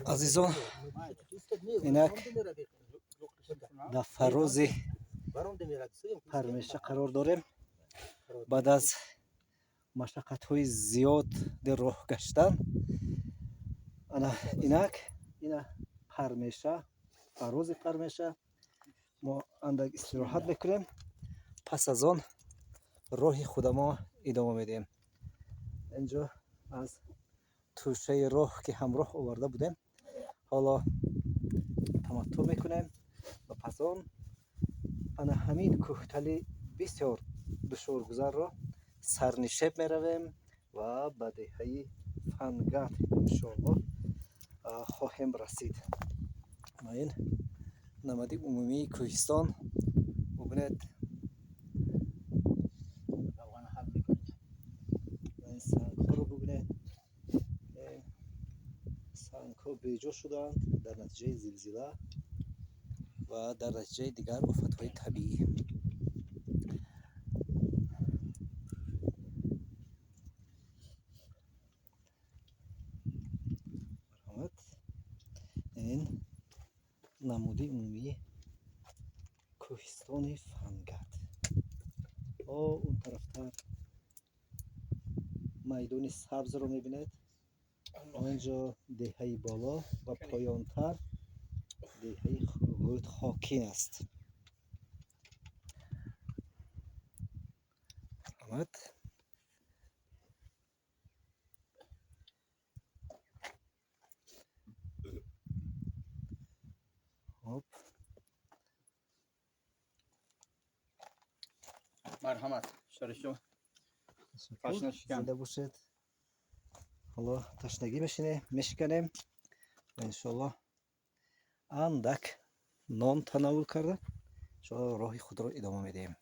عزیزان اینک در فراز پرمشه قرار داریم. بعد از مشقت های زیاد در راه گشتن اینک اینا پرمشه فراز پرمشه ما اندک استراحت میکنیم. پس از آن راه خود ما ادامه میدیم. اینجا از توشه راه که همراه آورده بودیم حالا تمتع میکنیم و پس آن همین کوهتلی بسیار دشوارگذر را سرنشیب میرویم و به دهه فنگت انشاءالله خواهیم رسید. ما این نماد عمومی کوهستان ببینید. این سنگ ها رو ببینید. سنگ ها بیجا شدند در نتیجه زلزله و در نتیجه دیگر آفت های طبیعی. این نماد عمومی کوهستان فنگت. اون طرفتر میدان سبز رو میبینید. آنجا دهه بالا و پایانتر دهه خاکین است. آمد مرحمت شرشو زنده باشید. حالا تشنگی میشکنیم انشالله اندک نان تناول کرده انشالله راه خود را ادامه میدیم.